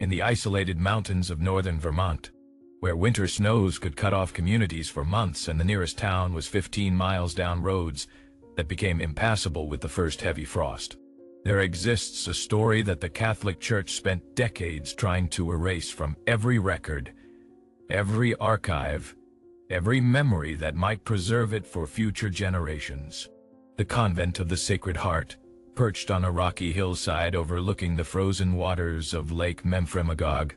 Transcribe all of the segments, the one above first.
in the isolated mountains of northern Vermont, where winter snows could cut off communities for months and the nearest town was 15 miles down roads that became impassable with the first heavy frost. There exists a story that the Catholic Church spent decades trying to erase from every record, every archive, every memory that might preserve it for future generations. The Convent of the Sacred Heart, perched on a rocky hillside overlooking the frozen waters of Lake Memphremagog,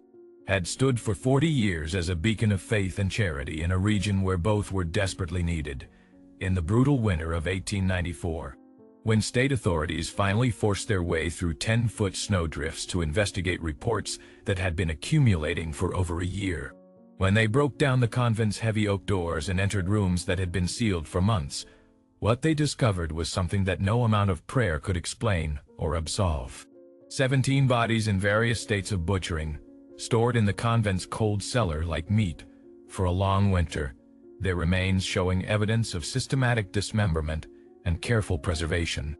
had stood for 40 years as a beacon of faith and charity in a region where both were desperately needed. In the brutal winter of 1894, when state authorities finally forced their way through 10-foot snowdrifts to investigate reports that had been accumulating for over a year. When they broke down the convent's heavy oak doors and entered rooms that had been sealed for months, what they discovered was something that no amount of prayer could explain or absolve. 17 bodies in various states of butchering, stored in the convent's cold cellar like meat for a long winter, their remains showing evidence of systematic dismemberment and careful preservation.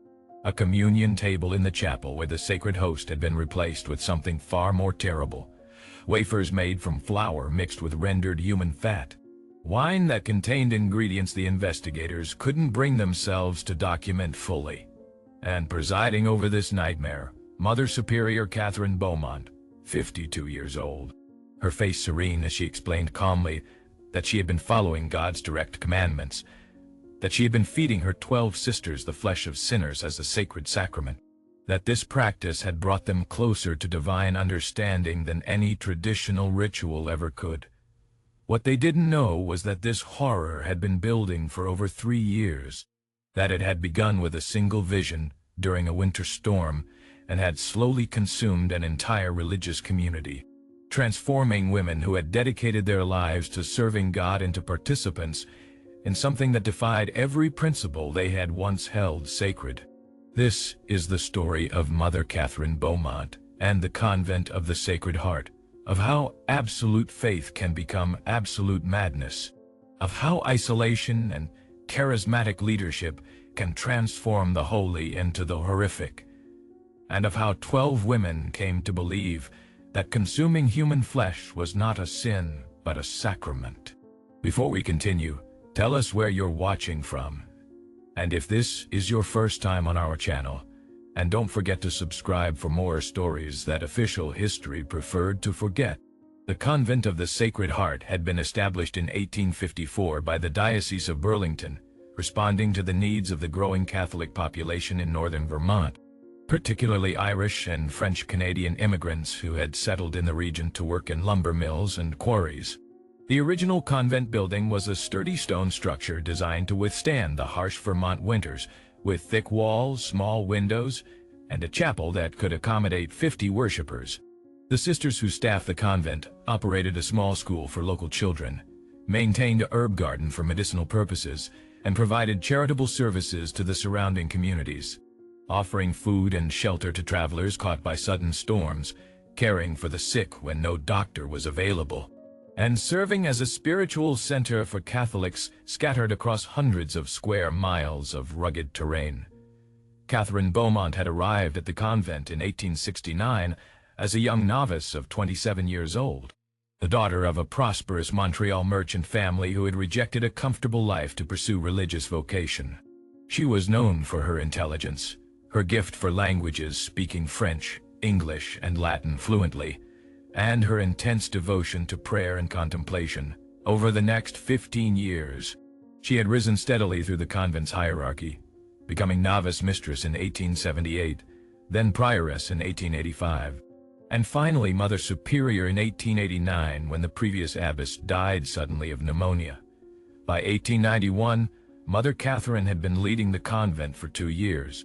A communion table in the chapel where the sacred host had been replaced with something far more terrible. Wafers made from flour mixed with rendered human fat. Wine that contained ingredients the investigators couldn't bring themselves to document fully. And presiding over this nightmare, Mother Superior Catherine Beaumont, 52 years old. Her face serene as she explained calmly that she had been following God's direct commandments, that she had been feeding her 12 sisters the flesh of sinners as a sacred sacrament, that this practice had brought them closer to divine understanding than any traditional ritual ever could. What they didn't know was that this horror had been building for over 3 years, that it had begun with a single vision during a winter storm and had slowly consumed an entire religious community, transforming women who had dedicated their lives to serving God into participants in something that defied every principle they had once held sacred. This is the story of Mother Catherine Beaumont and the Convent of the Sacred Heart, of how absolute faith can become absolute madness, of how isolation and charismatic leadership can transform the holy into the horrific, and of how 12 women came to believe that consuming human flesh was not a sin but a sacrament. Before we continue, tell us where you're watching from, and if this is your first time on our channel, and don't forget to subscribe for more stories that official history preferred to forget. The Convent of the Sacred Heart had been established in 1854 by the Diocese of Burlington, responding to the needs of the growing Catholic population in northern Vermont, particularly Irish and French-Canadian immigrants who had settled in the region to work in lumber mills and quarries. The original convent building was a sturdy stone structure designed to withstand the harsh Vermont winters, with thick walls, small windows, and a chapel that could accommodate 50 worshippers. The sisters who staffed the convent operated a small school for local children, maintained a herb garden for medicinal purposes, and provided charitable services to the surrounding communities, offering food and shelter to travelers caught by sudden storms, caring for the sick when no doctor was available, and serving as a spiritual center for Catholics scattered across hundreds of square miles of rugged terrain. Catherine Beaumont had arrived at the convent in 1869 as a young novice of 27 years old, the daughter of a prosperous Montreal merchant family who had rejected a comfortable life to pursue religious vocation. She was known for her intelligence, her gift for languages, speaking French, English, and Latin fluently, and her intense devotion to prayer and contemplation. Over the next 15 years, she had risen steadily through the convent's hierarchy, becoming novice mistress in 1878, then prioress in 1885, and finally Mother Superior in 1889 when the previous abbess died suddenly of pneumonia. By 1891, Mother Catherine had been leading the convent for 2 years,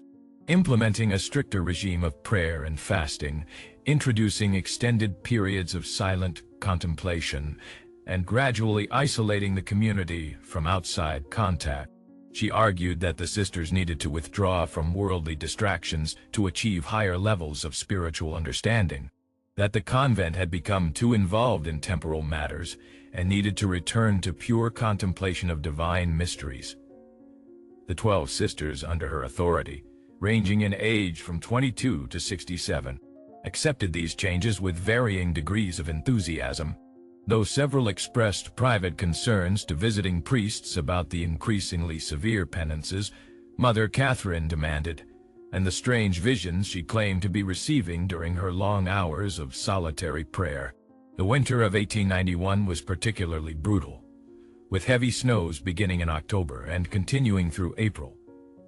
implementing a stricter regime of prayer and fasting, introducing extended periods of silent contemplation, and gradually isolating the community from outside contact. She argued that the sisters needed to withdraw from worldly distractions to achieve higher levels of spiritual understanding, that the convent had become too involved in temporal matters and needed to return to pure contemplation of divine mysteries. The 12 sisters under her authority, ranging in age from 22 to 67, accepted these changes with varying degrees of enthusiasm. Though several expressed private concerns to visiting priests about the increasingly severe penances Mother Catherine demanded, and the strange visions she claimed to be receiving during her long hours of solitary prayer. The winter of 1891 was particularly brutal, with heavy snows beginning in October and continuing through April,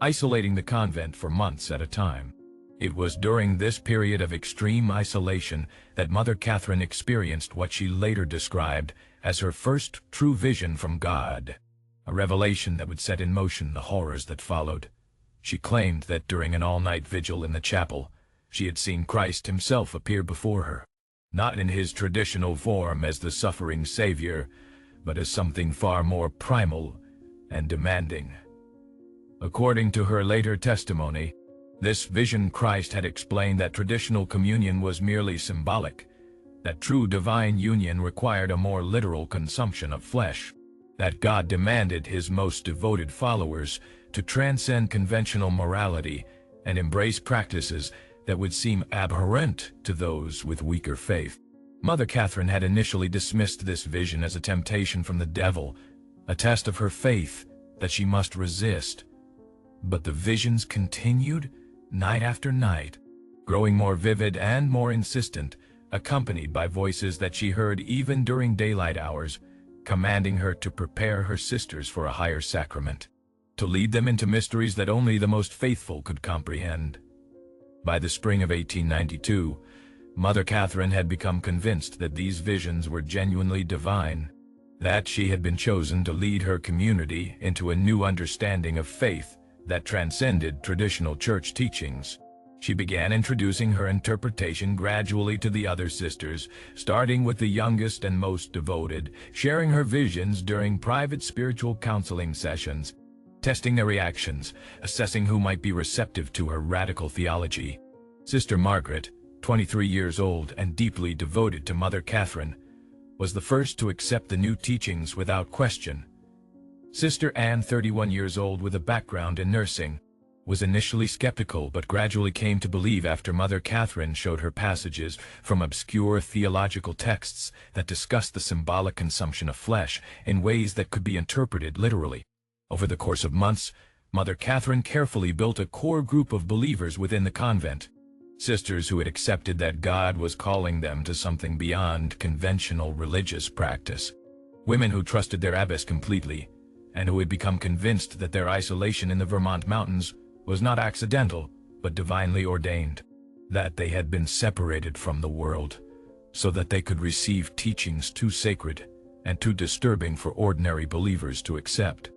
isolating the convent for months at a time. It was during this period of extreme isolation that Mother Catherine experienced what she later described as her first true vision from God, a revelation that would set in motion the horrors that followed. She claimed that during an all-night vigil in the chapel, she had seen Christ himself appear before her, not in his traditional form as the suffering Savior, but as something far more primal and demanding. According to her later testimony, this vision Christ had explained that traditional communion was merely symbolic, that true divine union required a more literal consumption of flesh, that God demanded his most devoted followers to transcend conventional morality and embrace practices that would seem abhorrent to those with weaker faith. Mother Catherine had initially dismissed this vision as a temptation from the devil, a test of her faith that she must resist. But the visions continued night after night, growing more vivid and more insistent, accompanied by voices that she heard even during daylight hours, commanding her to prepare her sisters for a higher sacrament, to lead them into mysteries that only the most faithful could comprehend. By the spring of 1892, Mother Catherine had become convinced that these visions were genuinely divine, that she had been chosen to lead her community into a new understanding of faith that transcended traditional church teachings. She began introducing her interpretation gradually to the other sisters, starting with the youngest and most devoted, sharing her visions during private spiritual counseling sessions, testing their reactions, assessing who might be receptive to her radical theology. Sister Margaret, 23 years old and deeply devoted to Mother Catherine, was the first to accept the new teachings without question. Sister Anne, 31 years old with a background in nursing, was initially skeptical but gradually came to believe after Mother Catherine showed her passages from obscure theological texts that discussed the symbolic consumption of flesh in ways that could be interpreted literally. Over the course of months, Mother Catherine carefully built a core group of believers within the convent, sisters who had accepted that God was calling them to something beyond conventional religious practice, women who trusted their abbess completely, and who had become convinced that their isolation in the Vermont mountains was not accidental, but divinely ordained, that they had been separated from the world, so that they could receive teachings too sacred and too disturbing for ordinary believers to accept.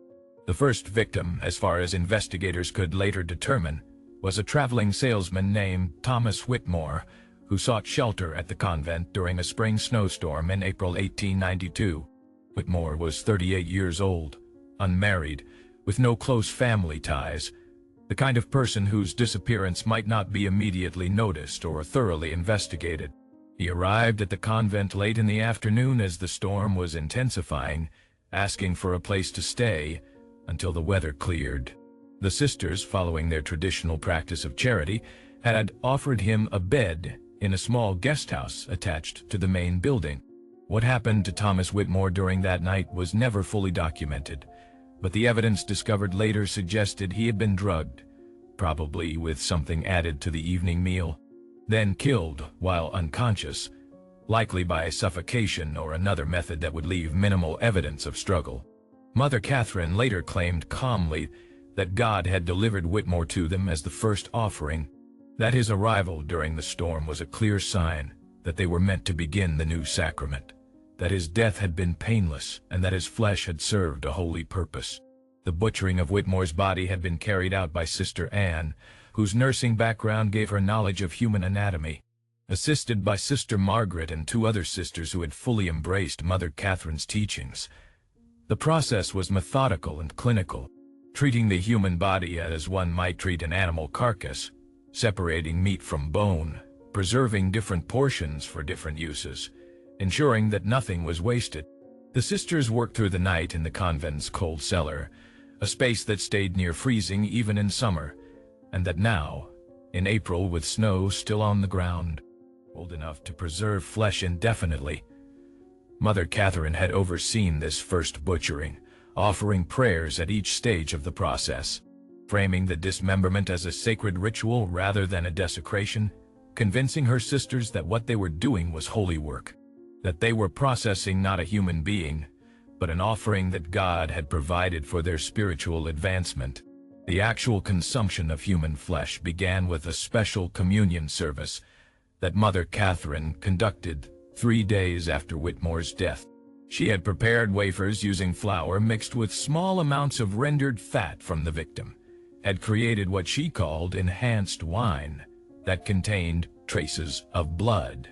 The first victim, as far as investigators could later determine, was a traveling salesman named Thomas Whitmore, who sought shelter at the convent during a spring snowstorm in April 1892. Whitmore was 38 years old, unmarried, with no close family ties, the kind of person whose disappearance might not be immediately noticed or thoroughly investigated. He arrived at the convent late in the afternoon as the storm was intensifying, asking for a place to stay until the weather cleared. The sisters, following their traditional practice of charity, had offered him a bed in a small guest house attached to the main building. What happened to Thomas Whitmore during that night was never fully documented, but the evidence discovered later suggested he had been drugged, probably with something added to the evening meal, then killed while unconscious, likely by suffocation or another method that would leave minimal evidence of struggle. Mother Catherine later claimed calmly that God had delivered Whitmore to them as the first offering, that his arrival during the storm was a clear sign that they were meant to begin the new sacrament, that his death had been painless and that his flesh had served a holy purpose. The butchering of Whitmore's body had been carried out by Sister Anne, whose nursing background gave her knowledge of human anatomy. Assisted by Sister Margaret and two other sisters who had fully embraced Mother Catherine's teachings, the process was methodical and clinical, treating the human body as one might treat an animal carcass, separating meat from bone, preserving different portions for different uses, ensuring that nothing was wasted. The sisters worked through the night in the convent's cold cellar, a space that stayed near freezing even in summer, and that now, in April with snow still on the ground, old enough to preserve flesh indefinitely. Mother Catherine had overseen this first butchering, offering prayers at each stage of the process, framing the dismemberment as a sacred ritual rather than a desecration, convincing her sisters that what they were doing was holy work, that they were processing not a human being, but an offering that God had provided for their spiritual advancement. The actual consumption of human flesh began with a special communion service that Mother Catherine conducted 3 days after Whitmore's death. She had prepared wafers using flour mixed with small amounts of rendered fat from the victim, had created what she called enhanced wine that contained traces of blood.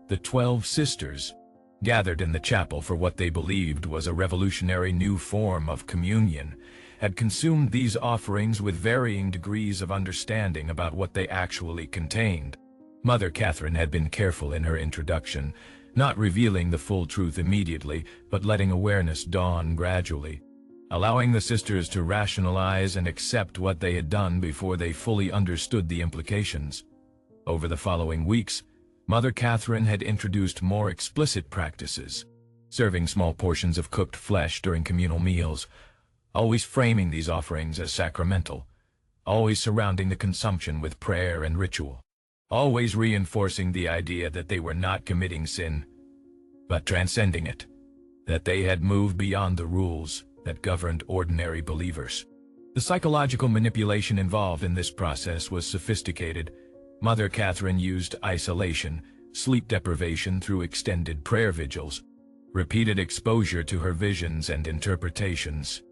The 12 sisters gathered in the chapel for what they believed was a revolutionary new form of communion, had consumed these offerings with varying degrees of understanding about what they actually contained. Mother Catherine had been careful in her introduction, not revealing the full truth immediately, but letting awareness dawn gradually, allowing the sisters to rationalize and accept what they had done before they fully understood the implications. Over the following weeks, Mother Catherine had introduced more explicit practices, serving small portions of cooked flesh during communal meals, always framing these offerings as sacramental, always surrounding the consumption with prayer and ritual, always reinforcing the idea that they were not committing sin, but transcending it, that they had moved beyond the rules that governed ordinary believers. The psychological manipulation involved in this process was sophisticated. Mother Catherine used isolation, sleep deprivation through extended prayer vigils, repeated exposure to her visions and interpretations,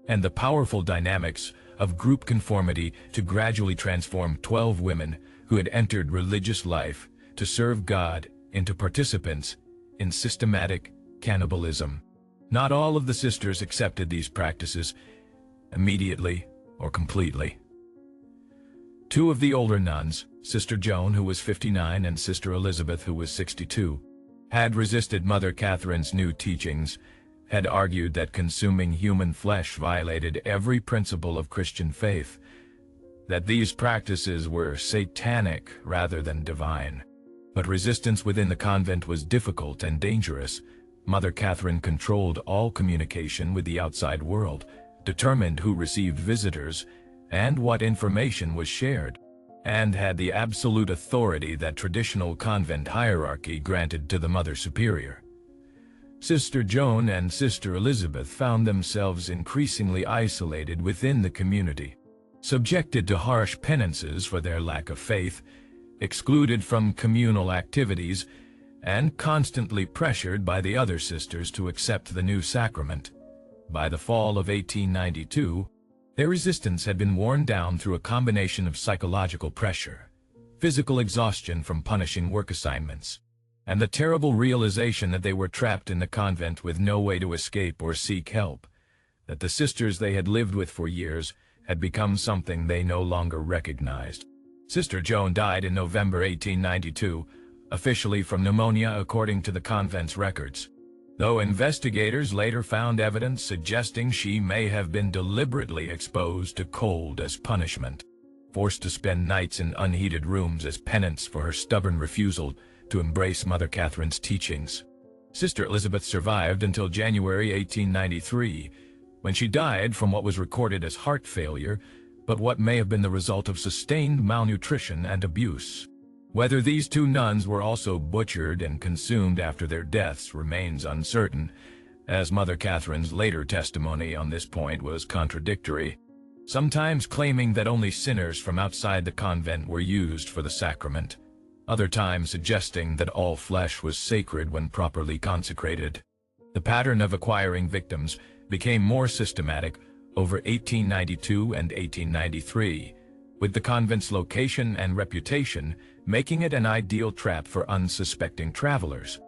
and the powerful dynamics of group conformity to gradually transform 12 women who had entered religious life to serve God into participants in systematic cannibalism. Not all of the sisters accepted these practices immediately or completely. 2 of the older nuns, Sister Joan, who was 59, and Sister Elizabeth, who was 62, had resisted Mother Catherine's new teachings, had argued that consuming human flesh violated every principle of Christian faith, that these practices were satanic rather than divine. But resistance within the convent was difficult and dangerous. Mother Catherine controlled all communication with the outside world, determined who received visitors and what information was shared, and had the absolute authority that traditional convent hierarchy granted to the Mother Superior. Sister Joan and Sister Elizabeth found themselves increasingly isolated within the community, subjected to harsh penances for their lack of faith, excluded from communal activities, and constantly pressured by the other sisters to accept the new sacrament. By the fall of 1892, their resistance had been worn down through a combination of psychological pressure, physical exhaustion from punishing work assignments, and the terrible realization that they were trapped in the convent with no way to escape or seek help, that the sisters they had lived with for years had become something they no longer recognized. Sister Joan died in November 1892, officially from pneumonia according to the convent's records, though investigators later found evidence suggesting she may have been deliberately exposed to cold as punishment, forced to spend nights in unheated rooms as penance for her stubborn refusal to embrace Mother Catherine's teachings. Sister Elizabeth survived until January 1893, when she died from what was recorded as heart failure, but what may have been the result of sustained malnutrition and abuse. Whether these 2 nuns were also butchered and consumed after their deaths remains uncertain, as Mother Catherine's later testimony on this point was contradictory, sometimes claiming that only sinners from outside the convent were used for the sacrament, other times suggesting that all flesh was sacred when properly consecrated. The pattern of acquiring victims became more systematic over 1892 and 1893, with the convent's location and reputation making it an ideal trap for unsuspecting travelers.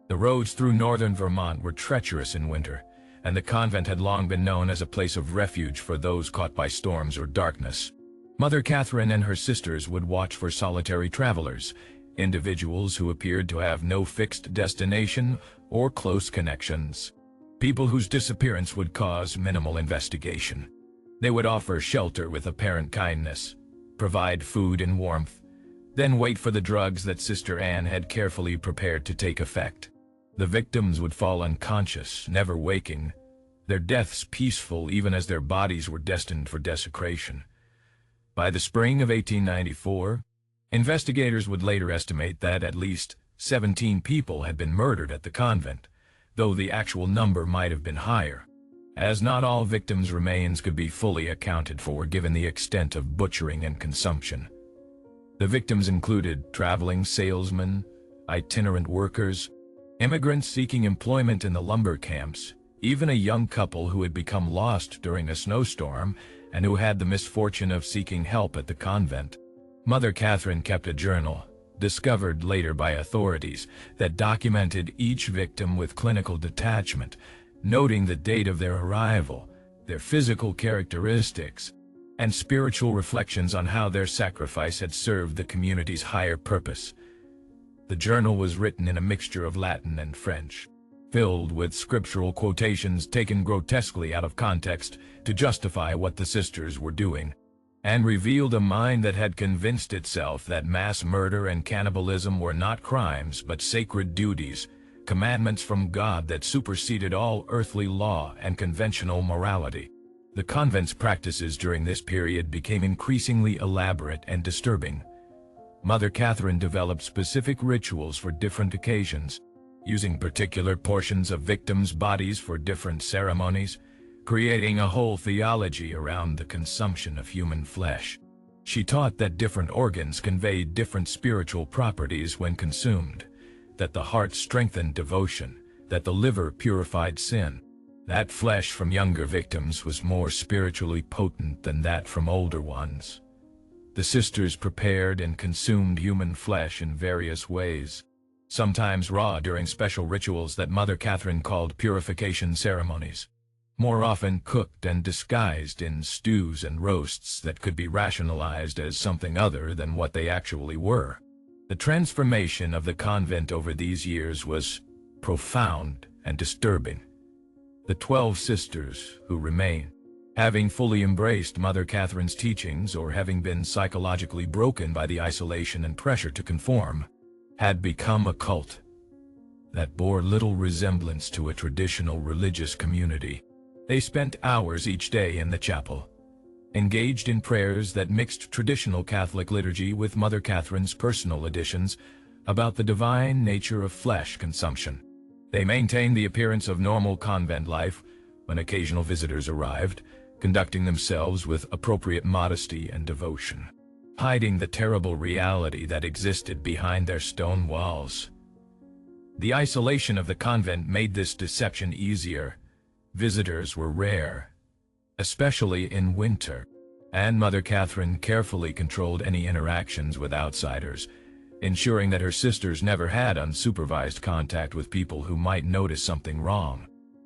The roads through northern Vermont were treacherous in winter, and the convent had long been known as a place of refuge for those caught by storms or darkness. Mother Catherine and her sisters would watch for solitary travelers, individuals who appeared to have no fixed destination or close connections, people whose disappearance would cause minimal investigation. They would offer shelter with apparent kindness, provide food and warmth, then wait for the drugs that Sister Anne had carefully prepared to take effect. The victims would fall unconscious, never waking, their deaths peaceful even as their bodies were destined for desecration. By the spring of 1894, investigators would later estimate that at least 17 people had been murdered at the convent, though the actual number might have been higher, as not all victims' remains could be fully accounted for given the extent of butchering and consumption. The victims included traveling salesmen, itinerant workers, immigrants seeking employment in the lumber camps, even a young couple who had become lost during a snowstorm and who had the misfortune of seeking help at the convent. Mother Catherine kept a journal, discovered later by authorities, that documented each victim with clinical detachment, noting the date of their arrival, their physical characteristics, and spiritual reflections on how their sacrifice had served the community's higher purpose. The journal was written in a mixture of Latin and French, filled with scriptural quotations taken grotesquely out of context to justify what the sisters were doing, and revealed a mind that had convinced itself that mass murder and cannibalism were not crimes but sacred duties, commandments from God that superseded all earthly law and conventional morality. The convent's practices during this period became increasingly elaborate and disturbing. Mother Catherine developed specific rituals for different occasions, using particular portions of victims' bodies for different ceremonies, creating a whole theology around the consumption of human flesh. She taught that different organs conveyed different spiritual properties when consumed, that the heart strengthened devotion, that the liver purified sin, that flesh from younger victims was more spiritually potent than that from older ones. The sisters prepared and consumed human flesh in various ways, sometimes raw during special rituals that Mother Catherine called purification ceremonies, more often cooked and disguised in stews and roasts that could be rationalized as something other than what they actually were. The transformation of the convent over these years was profound and disturbing. The 12 sisters who remain, having fully embraced Mother Catherine's teachings or having been psychologically broken by the isolation and pressure to conform, had become a cult that bore little resemblance to a traditional religious community. They spent hours each day in the chapel, engaged in prayers that mixed traditional Catholic liturgy with Mother Catherine's personal additions about the divine nature of flesh consumption. They maintained the appearance of normal convent life when occasional visitors arrived, conducting themselves with appropriate modesty and devotion, hiding the terrible reality that existed behind their stone walls. The isolation of the convent made this deception easier. Visitors were rare, especially in winter, and Mother Catherine carefully controlled any interactions with outsiders, ensuring that her sisters never had unsupervised contact with people who might notice something wrong.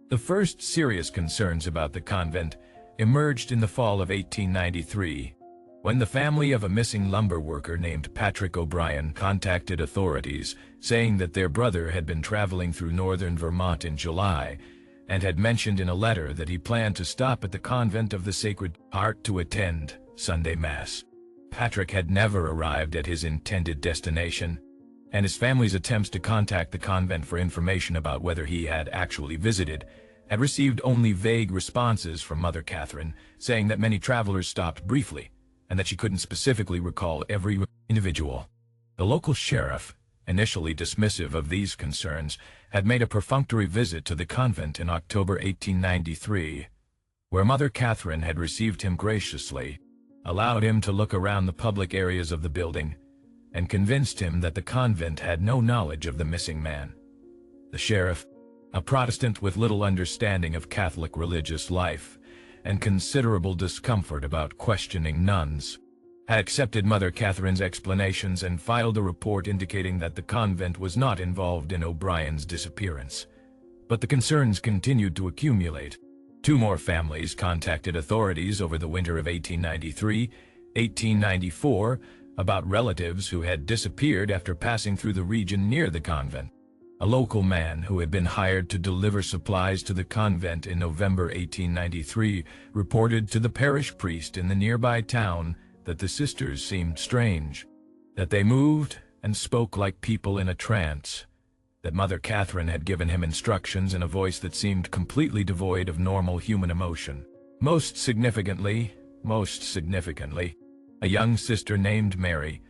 The first serious concerns about the convent emerged in the fall of 1893, when the family of a missing lumber worker named Patrick O'Brien contacted authorities, saying that their brother had been traveling through northern Vermont in July, and had mentioned in a letter that he planned to stop at the Convent of the Sacred Heart to attend Sunday Mass. Patrick had never arrived at his intended destination, and his family's attempts to contact the convent for information about whether he had actually visited had received only vague responses from Mother Catherine, saying that many travelers stopped briefly, and that she couldn't specifically recall every individual. The local sheriff, initially dismissive of these concerns, had made a perfunctory visit to the convent in October 1893, where Mother Catherine had received him graciously, allowed him to look around the public areas of the building, and convinced him that the convent had no knowledge of the missing man. The sheriff, a Protestant with little understanding of Catholic religious life and considerable discomfort about questioning nuns, had accepted Mother Catherine's explanations and filed a report indicating that the convent was not involved in O'Brien's disappearance. But the concerns continued to accumulate. 2 more families contacted authorities over the winter of 1893-1894 about relatives who had disappeared after passing through the region near the convent. A local man who had been hired to deliver supplies to the convent in November 1893 reported to the parish priest in the nearby town that the sisters seemed strange. that they moved and spoke like people in a trance, that Mother Catherine had given him instructions in a voice that seemed completely devoid of normal human emotion. Most significantly, a young sister named Mary,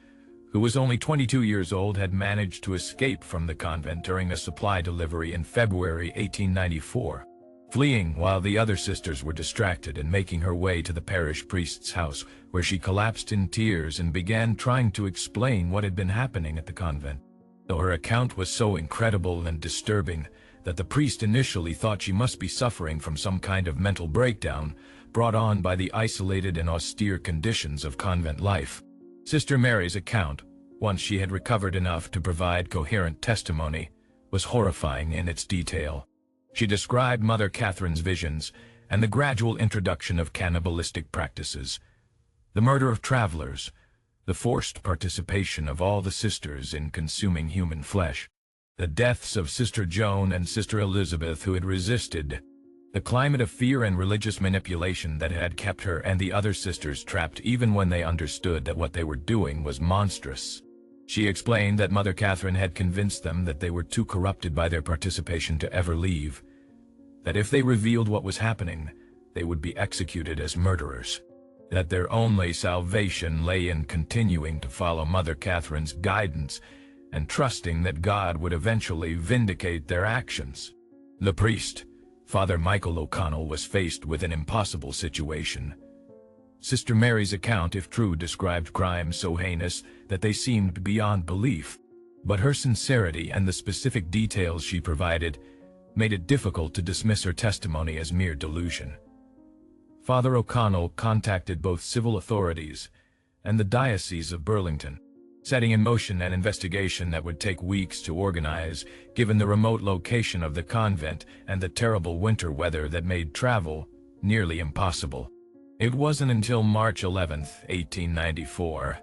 who was only 22 years old, had managed to escape from the convent during a supply delivery in February 1894, fleeing while the other sisters were distracted and making her way to the parish priest's house, where she collapsed in tears and began trying to explain what had been happening at the convent. Though her account was so incredible and disturbing that the priest initially thought she must be suffering from some kind of mental breakdown brought on by the isolated and austere conditions of convent life. Sister Mary's account, once she had recovered enough to provide coherent testimony, was horrifying in its detail. She described Mother Catherine's visions and the gradual introduction of cannibalistic practices, the murder of travelers, the forced participation of all the sisters in consuming human flesh, the deaths of Sister Joan and Sister Elizabeth who had resisted, the climate of fear and religious manipulation that had kept her and the other sisters trapped even when they understood that what they were doing was monstrous. She explained that Mother Catherine had convinced them that they were too corrupted by their participation to ever leave, that if they revealed what was happening, they would be executed as murderers, that their only salvation lay in continuing to follow Mother Catherine's guidance and trusting that God would eventually vindicate their actions. The priest, Father Michael O'Connell, was faced with an impossible situation. Sister Mary's account, if true, described crimes so heinous that they seemed beyond belief, but her sincerity and the specific details she provided made it difficult to dismiss her testimony as mere delusion. Father O'Connell contacted both civil authorities and the Diocese of Burlington, setting in motion an investigation that would take weeks to organize, given the remote location of the convent and the terrible winter weather that made travel nearly impossible. It wasn't until March 11, 1894,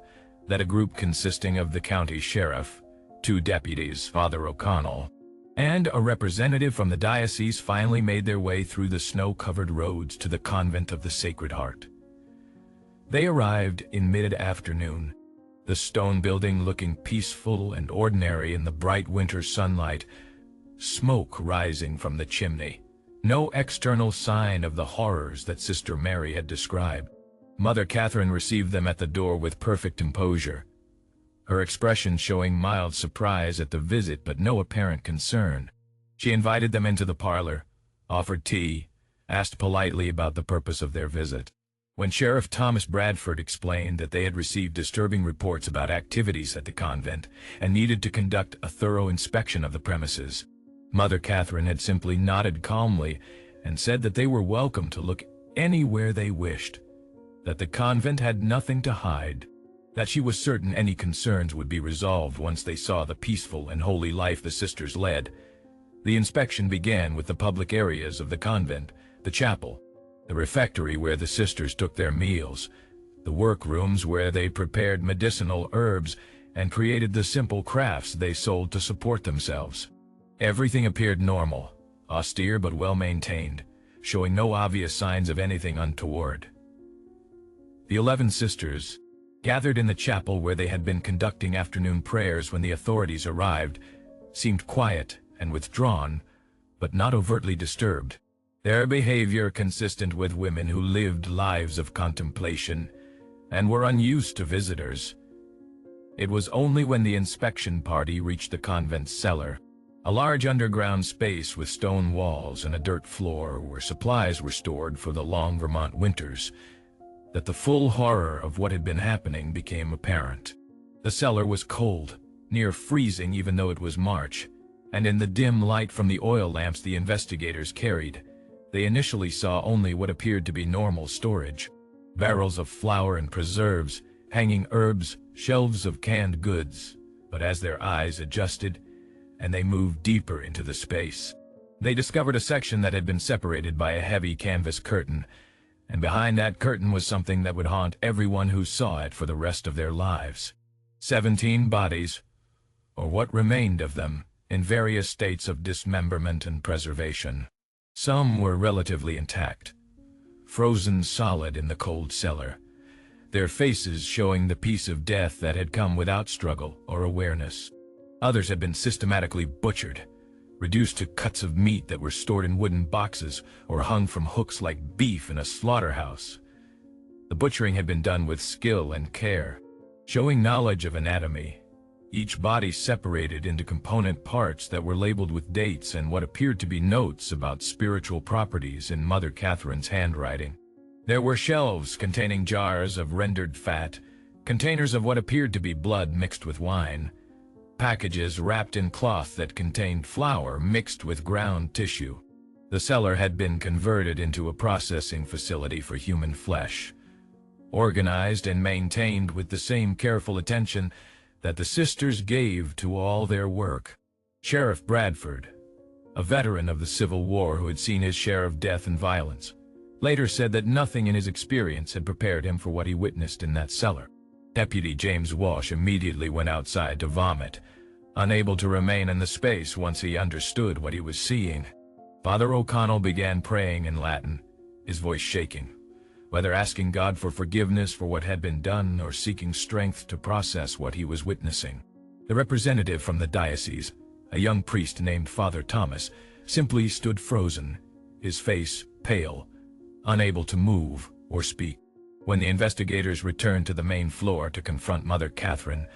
that a group consisting of the county sheriff, 2 deputies, Father O'Connell, and a representative from the diocese finally made their way through the snow-covered roads to the Convent of the Sacred Heart. They arrived in mid-afternoon, the stone building looking peaceful and ordinary in the bright winter sunlight, smoke rising from the chimney, no external sign of the horrors that Sister Mary had described. Mother Catherine received them at the door with perfect composure, her expression showing mild surprise at the visit but no apparent concern. She invited them into the parlor, offered tea, asked politely about the purpose of their visit. When Sheriff Thomas Bradford explained that they had received disturbing reports about activities at the convent and needed to conduct a thorough inspection of the premises, Mother Catherine had simply nodded calmly and said that they were welcome to look anywhere they wished, that the convent had nothing to hide, that she was certain any concerns would be resolved once they saw the peaceful and holy life the sisters led. The inspection began with the public areas of the convent, the chapel, the refectory where the sisters took their meals, the workrooms where they prepared medicinal herbs and created the simple crafts they sold to support themselves. Everything appeared normal, austere but well-maintained, showing no obvious signs of anything untoward. The 11 sisters, gathered in the chapel where they had been conducting afternoon prayers when the authorities arrived, seemed quiet and withdrawn, but not overtly disturbed, their behavior consistent with women who lived lives of contemplation and were unused to visitors. It was only when the inspection party reached the convent's cellar, a large underground space with stone walls and a dirt floor where supplies were stored for the long Vermont winters, that the full horror of what had been happening became apparent. The cellar was cold, near freezing even though it was March, and in the dim light from the oil lamps the investigators carried, they initially saw only what appeared to be normal storage: barrels of flour and preserves, hanging herbs, shelves of canned goods. But as their eyes adjusted, and they moved deeper into the space, they discovered a section that had been separated by a heavy canvas curtain, and behind that curtain was something that would haunt everyone who saw it for the rest of their lives. 17 bodies, or what remained of them, in various states of dismemberment and preservation. Some were relatively intact, frozen solid in the cold cellar, their faces showing the peace of death that had come without struggle or awareness. Others had been systematically butchered, reduced to cuts of meat that were stored in wooden boxes or hung from hooks like beef in a slaughterhouse. The butchering had been done with skill and care, showing knowledge of anatomy, each body separated into component parts that were labeled with dates and what appeared to be notes about spiritual properties in Mother Catherine's handwriting. There were shelves containing jars of rendered fat, containers of what appeared to be blood mixed with wine, packages wrapped in cloth that contained flour mixed with ground tissue. The cellar had been converted into a processing facility for human flesh, organized and maintained with the same careful attention that the sisters gave to all their work. Sheriff Bradford, a veteran of the Civil War who had seen his share of death and violence, later said that nothing in his experience had prepared him for what he witnessed in that cellar. Deputy James Walsh immediately went outside to vomit, unable to remain in the space once he understood what he was seeing. Father O'Connell began praying in Latin, his voice shaking, whether asking God for forgiveness for what had been done or seeking strength to process what he was witnessing. The representative from the diocese, a young priest named Father Thomas, simply stood frozen, his face pale, unable to move or speak. When the investigators returned to the main floor to confront Mother Catherine,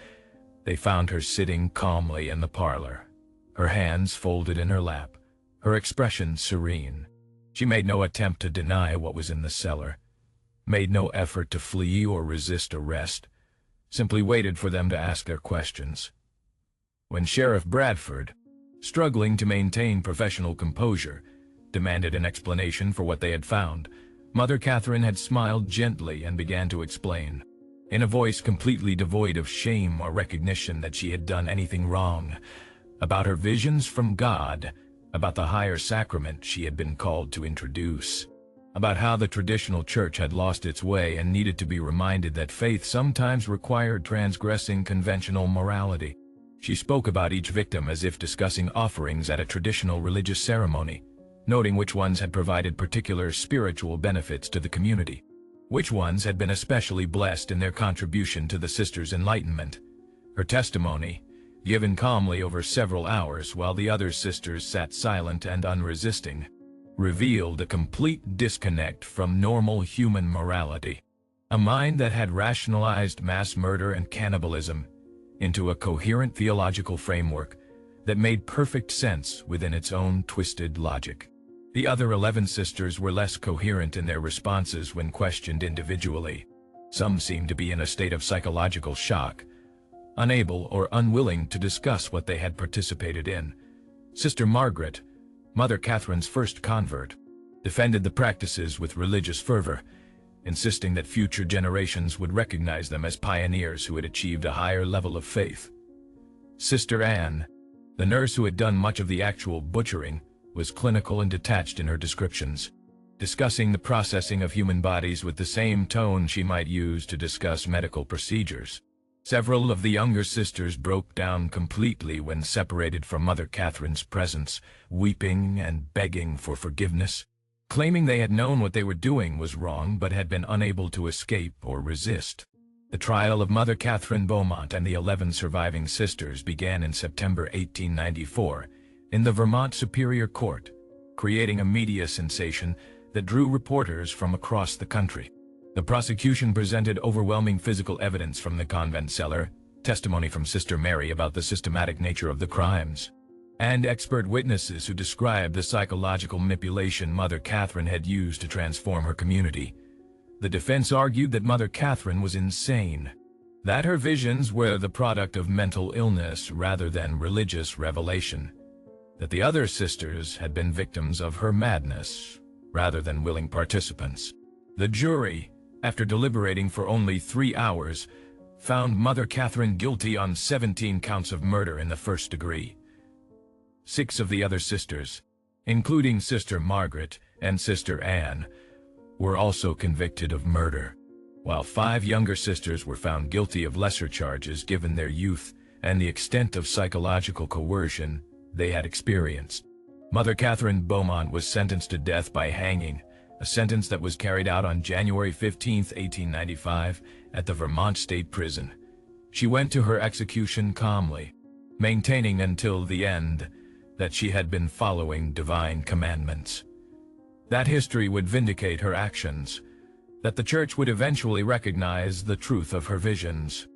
they found her sitting calmly in the parlor, her hands folded in her lap, her expression serene. She made no attempt to deny what was in the cellar, made no effort to flee or resist arrest, simply waited for them to ask their questions. When Sheriff Bradford, struggling to maintain professional composure, demanded an explanation for what they had found, Mother Catherine had smiled gently and began to explain, in a voice completely devoid of shame or recognition that she had done anything wrong, about her visions from God, about the higher sacrament she had been called to introduce, about how the traditional church had lost its way and needed to be reminded that faith sometimes required transgressing conventional morality. She spoke about each victim as if discussing offerings at a traditional religious ceremony, noting which ones had provided particular spiritual benefits to the community, which ones had been especially blessed in their contribution to the sisters' enlightenment. Her testimony, given calmly over several hours while the other sisters sat silent and unresisting, revealed a complete disconnect from normal human morality, a mind that had rationalized mass murder and cannibalism into a coherent theological framework that made perfect sense within its own twisted logic. The other 11 sisters were less coherent in their responses when questioned individually. Some seemed to be in a state of psychological shock, unable or unwilling to discuss what they had participated in. Sister Margaret, Mother Catherine's first convert, defended the practices with religious fervor, insisting that future generations would recognize them as pioneers who had achieved a higher level of faith. Sister Anne, the nurse who had done much of the actual butchering, was clinical and detached in her descriptions, discussing the processing of human bodies with the same tone she might use to discuss medical procedures. Several of the younger sisters broke down completely when separated from Mother Catherine's presence, weeping and begging for forgiveness, claiming they had known what they were doing was wrong but had been unable to escape or resist. The trial of Mother Catherine Beaumont and the 11 surviving sisters began in September 1894 in the Vermont Superior Court, creating a media sensation that drew reporters from across the country. The prosecution presented overwhelming physical evidence from the convent cellar, testimony from Sister Mary about the systematic nature of the crimes, and expert witnesses who described the psychological manipulation Mother Catherine had used to transform her community. The defense argued that Mother Catherine was insane, that her visions were the product of mental illness rather than religious revelation, that the other sisters had been victims of her madness rather than willing participants. The jury, after deliberating for only 3 hours, found Mother Catherine guilty on 17 counts of murder in the first degree. 6 of the other sisters, including Sister Margaret and Sister Anne, were also convicted of murder, while 5 younger sisters were found guilty of lesser charges given their youth and the extent of psychological coercion they had experienced. Mother Catherine Beaumont was sentenced to death by hanging, a sentence that was carried out on January 15, 1895, at the Vermont State Prison. She went to her execution calmly, maintaining until the end that she had been following divine commandments. That history would vindicate her actions, that the Church would eventually recognize the truth of her visions.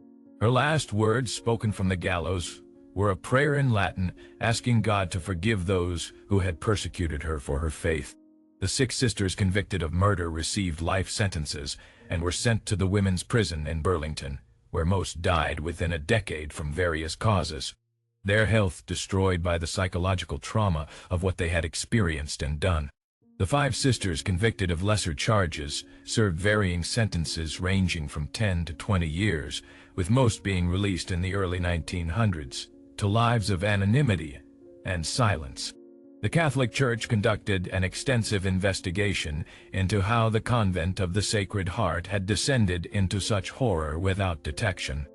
Her last words, spoken from the gallows, were a prayer in Latin asking God to forgive those who had persecuted her for her faith. The 6 sisters convicted of murder received life sentences and were sent to the women's prison in Burlington, where most died within a decade from various causes, their health destroyed by the psychological trauma of what they had experienced and done. The 5 sisters convicted of lesser charges served varying sentences ranging from 10 to 20 years, with most being released in the early 1900s, to lives of anonymity and silence. The Catholic Church conducted an extensive investigation into how the Convent of the Sacred Heart had descended into such horror without detection.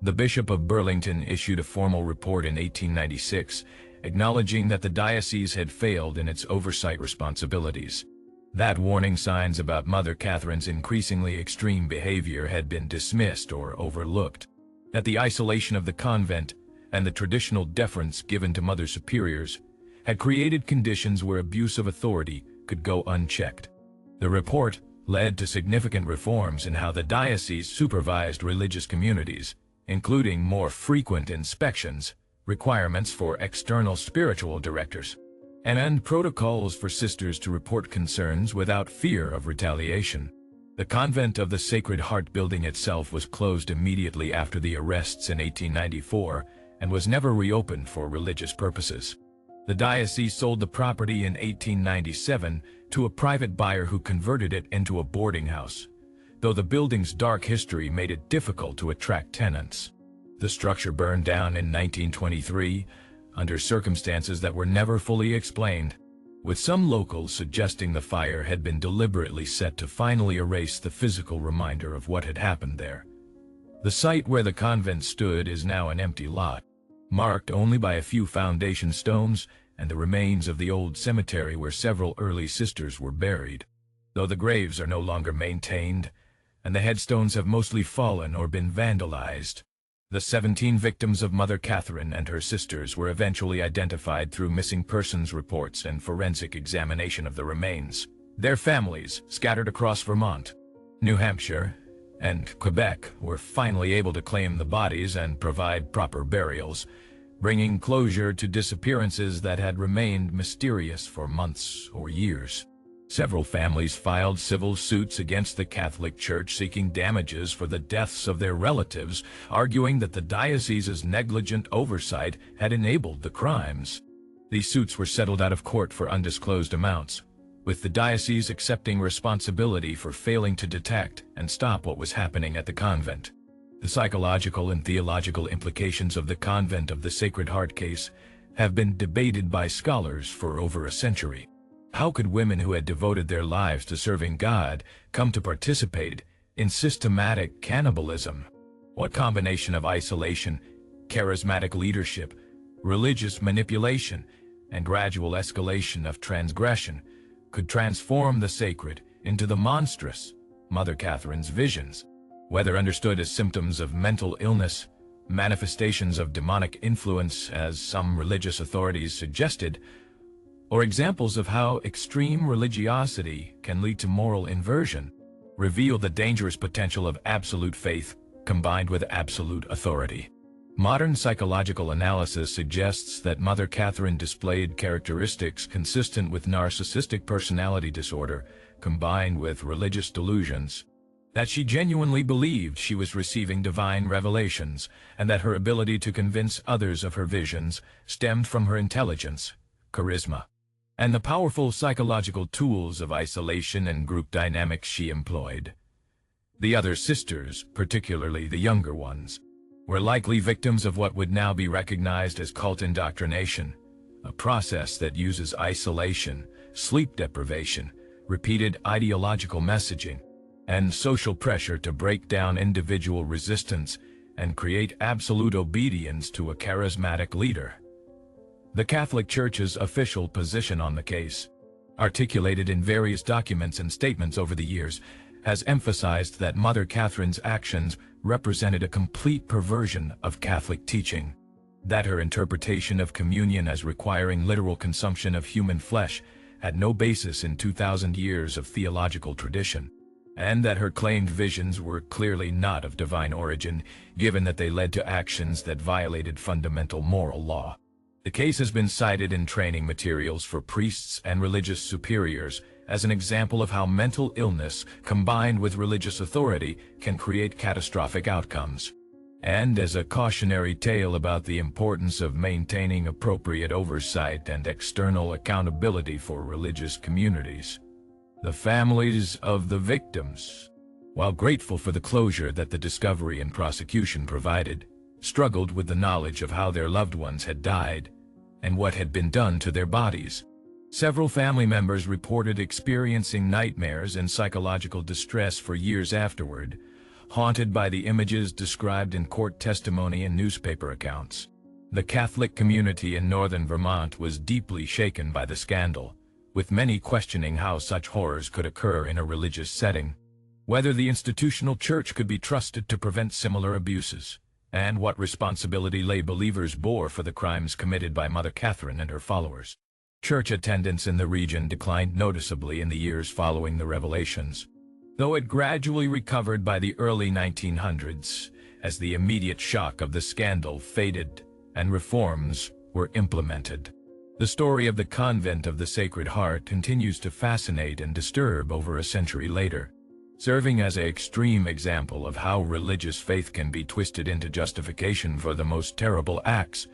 The Bishop of Burlington issued a formal report in 1896, acknowledging that the diocese had failed in its oversight responsibilities. That warning signs about Mother Catherine's increasingly extreme behavior had been dismissed or overlooked. That the isolation of the convent and the traditional deference given to Mother Superiors had created conditions where abuse of authority could go unchecked. The report led to significant reforms in how the diocese supervised religious communities, including more frequent inspections, requirements for external spiritual directors, and protocols for sisters to report concerns without fear of retaliation. The Convent of the Sacred Heart building itself was closed immediately after the arrests in 1894 and was never reopened for religious purposes. The diocese sold the property in 1897 to a private buyer who converted it into a boarding house, though the building's dark history made it difficult to attract tenants. The structure burned down in 1923 under circumstances that were never fully explained, with some locals suggesting the fire had been deliberately set to finally erase the physical reminder of what had happened there. The site where the convent stood is now an empty lot, marked only by a few foundation stones and the remains of the old cemetery where several early sisters were buried, though the graves are no longer maintained and the headstones have mostly fallen or been vandalized. The 17 victims of Mother Catherine and her sisters were eventually identified through missing persons reports and forensic examination of the remains. Their families, scattered across Vermont, New Hampshire, and Quebec, were finally able to claim the bodies and provide proper burials, bringing closure to disappearances that had remained mysterious for months or years. Several families filed civil suits against the Catholic Church seeking damages for the deaths of their relatives, arguing that the diocese's negligent oversight had enabled the crimes. These suits were settled out of court for undisclosed amounts, with the diocese accepting responsibility for failing to detect and stop what was happening at the convent. The psychological and theological implications of the Convent of the Sacred Heart case have been debated by scholars for over a century. How could women who had devoted their lives to serving God come to participate in systematic cannibalism? What combination of isolation, charismatic leadership, religious manipulation, and gradual escalation of transgression could transform the sacred into the monstrous Mother Catherine's visions? Whether understood as symptoms of mental illness, manifestations of demonic influence, as some religious authorities suggested, or examples of how extreme religiosity can lead to moral inversion, reveal the dangerous potential of absolute faith combined with absolute authority. Modern psychological analysis suggests that Mother Catherine displayed characteristics consistent with narcissistic personality disorder combined with religious delusions, that she genuinely believed she was receiving divine revelations, and that her ability to convince others of her visions stemmed from her intelligence, charisma, and the powerful psychological tools of isolation and group dynamics she employed. The other sisters, particularly the younger ones, were likely victims of what would now be recognized as cult indoctrination, a process that uses isolation, sleep deprivation, repeated ideological messaging, and social pressure to break down individual resistance and create absolute obedience to a charismatic leader. The Catholic Church's official position on the case, articulated in various documents and statements over the years, has emphasized that Mother Catherine's actions represented a complete perversion of Catholic teaching, that her interpretation of communion as requiring literal consumption of human flesh had no basis in 2,000 years of theological tradition, and that her claimed visions were clearly not of divine origin, given that they led to actions that violated fundamental moral law. The case has been cited in training materials for priests and religious superiors as an example of how mental illness combined with religious authority can create catastrophic outcomes, and as a cautionary tale about the importance of maintaining appropriate oversight and external accountability for religious communities. The families of the victims, while grateful for the closure that the discovery and prosecution provided, struggled with the knowledge of how their loved ones had died and what had been done to their bodies. Several family members reported experiencing nightmares and psychological distress for years afterward, haunted by the images described in court testimony and newspaper accounts. The Catholic community in northern Vermont was deeply shaken by the scandal, with many questioning how such horrors could occur in a religious setting, whether the institutional church could be trusted to prevent similar abuses, and what responsibility lay believers bore for the crimes committed by Mother Catherine and her followers. Church attendance in the region declined noticeably in the years following the revelations, though it gradually recovered by the early 1900s as the immediate shock of the scandal faded and reforms were implemented. The story of the Convent of the Sacred Heart continues to fascinate and disturb over a century later, serving as an extreme example of how religious faith can be twisted into justification for the most terrible acts,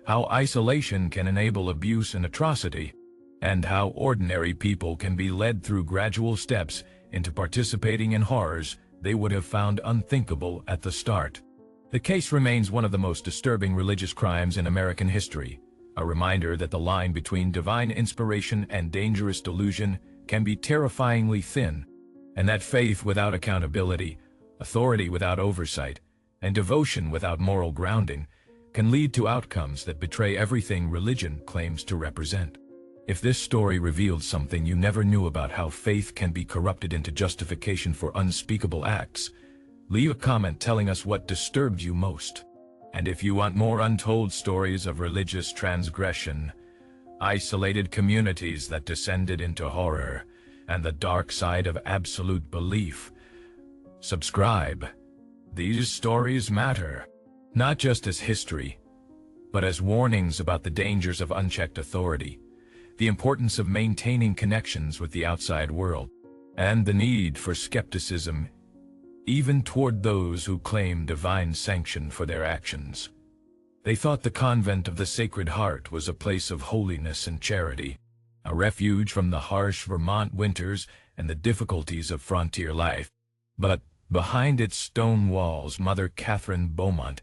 how isolation can enable abuse and atrocity, and how ordinary people can be led through gradual steps into participating in horrors they would have found unthinkable at the start. The case remains one of the most disturbing religious crimes in American history, a reminder that the line between divine inspiration and dangerous delusion can be terrifyingly thin, and that faith without accountability, authority without oversight, and devotion without moral grounding can lead to outcomes that betray everything religion claims to represent. If this story revealed something you never knew about how faith can be corrupted into justification for unspeakable acts, leave a comment telling us what disturbed you most. And if you want more untold stories of religious transgression, isolated communities that descended into horror, and the dark side of absolute belief, subscribe. These stories matter, not just as history, but as warnings about the dangers of unchecked authority, the importance of maintaining connections with the outside world, and the need for skepticism, even toward those who claim divine sanction for their actions. They thought the Convent of the Sacred Heart was a place of holiness and charity, a refuge from the harsh Vermont winters and the difficulties of frontier life. But behind its stone walls, Mother Catherine Beaumont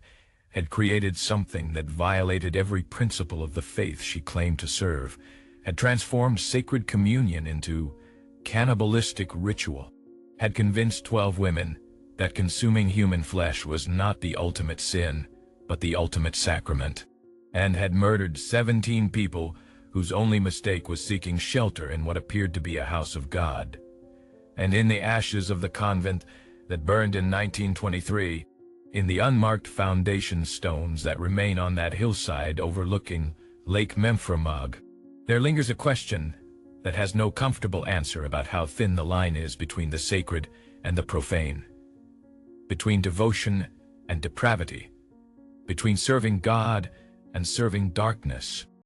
had created something that violated every principle of the faith she claimed to serve, had transformed sacred communion into cannibalistic ritual, had convinced 12 women that consuming human flesh was not the ultimate sin, but the ultimate sacrament, and had murdered 17 people whose only mistake was seeking shelter in what appeared to be a house of God. And in the ashes of the convent that burned in 1923, in the unmarked foundation stones that remain on that hillside overlooking Lake Memphremagog, there lingers a question that has no comfortable answer about how thin the line is between the sacred and the profane, between devotion and depravity, between serving God and serving darkness.